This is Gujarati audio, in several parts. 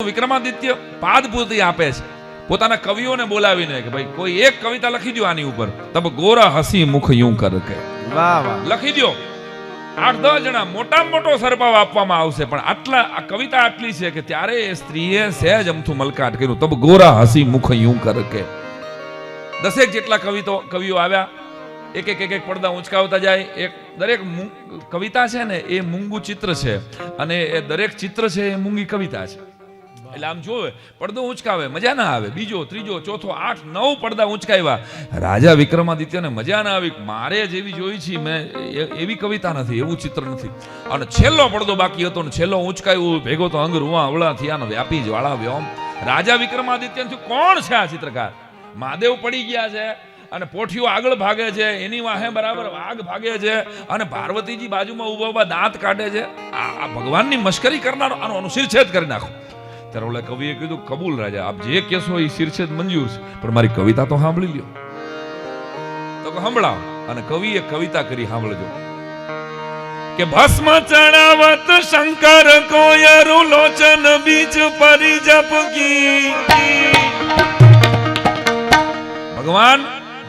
વિક્રમાદિત્ય પાદપૂર્તિ આપે છે પોતાના કવિઓને બોલાવીને કે ભાઈ કોઈ એક કવિતા લખી દો આની ઉપર. તબ ગોરા હસી મુખ यूं કર કે વાહ વાહ લખી દો. 8-10 જણા મોટામાં મોટો સરપાવ આપવામાં આવશે, પણ આટલા આ કવિતા આટલી છે કે ત્યારે એ સ્ત્રીએ સહેજ અમથું મલકાટ કર્યું. તબ ગોરા હસી મુખ यूं કર કે 10 જેટલા કવિઓ આવ્યા, એક પડદા ઊંચકાવતા જાય. એક દરેક કવિતા છે ને એ મૂંગું ચિત્ર છે, અને એ દરેક ચિત્ર છે એ મૂંગી કવિતા છે. એટલે આમ જોવે પડદો ઊંચકાવે મજા ના આવે. બીજો, ત્રીજો, ચોથો, 8-9 પડદા ઊંચકાવ્યા. રાજા વિક્રમાદિત્યને મજા ના આવી. મારે જેવી જોઈ છે મેં એવી કવિતા નથી, એવું ચિત્ર નથી. અને છેલ્લો પડદો બાકી હતો ને છેલ્લો ઊંચકાવ્યો ભેગો તો અંગ રૂવા અવળા થયા ને વ્યાપી જ્વાળા વ્યોમ. રાજા વિક્રમાદિત્ય કોણ છે આ ચિત્રકાર? મહાદેવ પડી ગયા છે અને પોઠીઓ આગળ ભાગે છે, એની વાહે બરાબર વાઘ ભાગે છે, અને પાર્વતીજી બાજુમાં ઉભા દાંત કાઢે છે. આ ભગવાનની મશ્કરી કરનારો આનો શિરછેદ કરી નાખો. ત્યારે ઓલા કવિએ કીધું કબૂલ રાજા, આપ જે કહેશો એ શિરછેદ મંજૂર છે, પણ મારી કવિતા તો સાંભળી લ્યો. તો સંભળાવો. અને કવિએ કવિતા કરી, સાંભળજો કે ભસ્મ ચડાવત શંકર કોયરુ લોચન બીજ પરિજપ કી. ભગવાન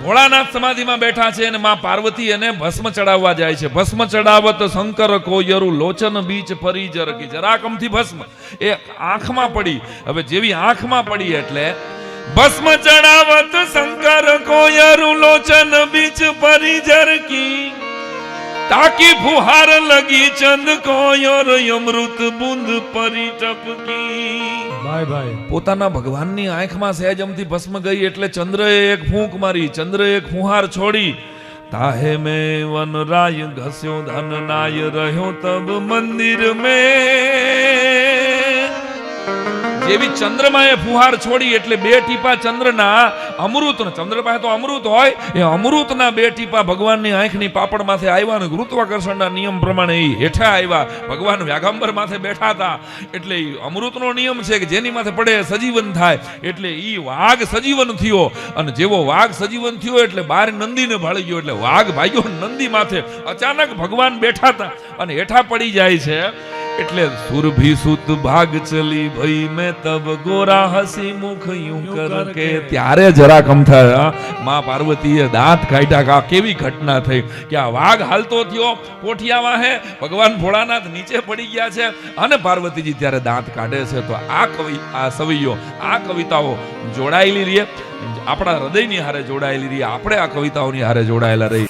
ભોળાનાથ સમાધિમાં બેઠા છે અને માં પાર્વતી એને ભસ્મ ચડાવવા જાય છે. ભસ્મ ચડાવત શંકર કોયરુ લોચન બીચ પરિજર કી. જરાકમથી ભસ્મ એ આંખમાં પડી. હવે જેવી આંખમાં પડી એટલે ભસ્મ ચડાવત શંકર કોયરુ લોચન બીચ પરિજર કી. તાકી ફુહાર લગી ચંદ કોયર અમૃત બુંદ પરી ટપકી. ભાઈ ભાઈ પોતાના ભગવાનની આંખમાં સહેજમથી ભસ્મ ગઈ એટલે ચંદ્રએ એક ફૂંક મારી, ચંદ્રએ એક ફુહાર છોડી. તાહે મેં વનરાય ઘસ્યો ધન નાય રહ્યો તબ મંદિર મેં. જેવી ચંદ્રમાએ ફુહાર છોડી એટલે 2 ટીપા ચંદ્રના અમૃત, ચંદ્ર પાસે તો અમૃત હોય, એ અમૃતના 2 ટીપા ભગવાનની આંખની પાપડ માથે આવ્યા ને ગુરુત્વાકર્ષણના નિયમ પ્રમાણે એ હેઠા આવ્યા. ભગવાન વ્યાગંબર માથે બેઠા હતા એટલે અમૃતનો નિયમ છે કે જેની માથે પડે સજીવન થાય. એટલે ઈ વાઘ સજીવન થયો, અને જેવો વાઘ સજીવન થયો એટલે બાર નંદીને ભાળી ગયો. એટલે વાઘ ભાગ્યો નંદી માથે. અચાનક ભગવાન બેઠા હતા અને હેઠા પડી જાય છે. એટલે સુરભી સુત ભાગ ચલી ભઈ મેં તબ ગોરા હસી મુખ यूं કર કે. ત્યારે જરા કમ થયા માં પાર્વતીએ દાંત કાઢ્યા. કેવી ઘટના થઈ કે આ વાઘ હાલતો થયો પોઠિયા વાહે, ભગવાન ભોળાનાથ નીચે પડી ગયા છે અને પાર્વતીજી ત્યારે દાંત કાઢે છે. તો આ સવૈયો આ કવિતાઓ જોડાયેલી રહે, આપણા હૃદયની હારે જોડાયેલી રહી, આપણે આ કવિતાઓની હારે જોડાયેલા રહી.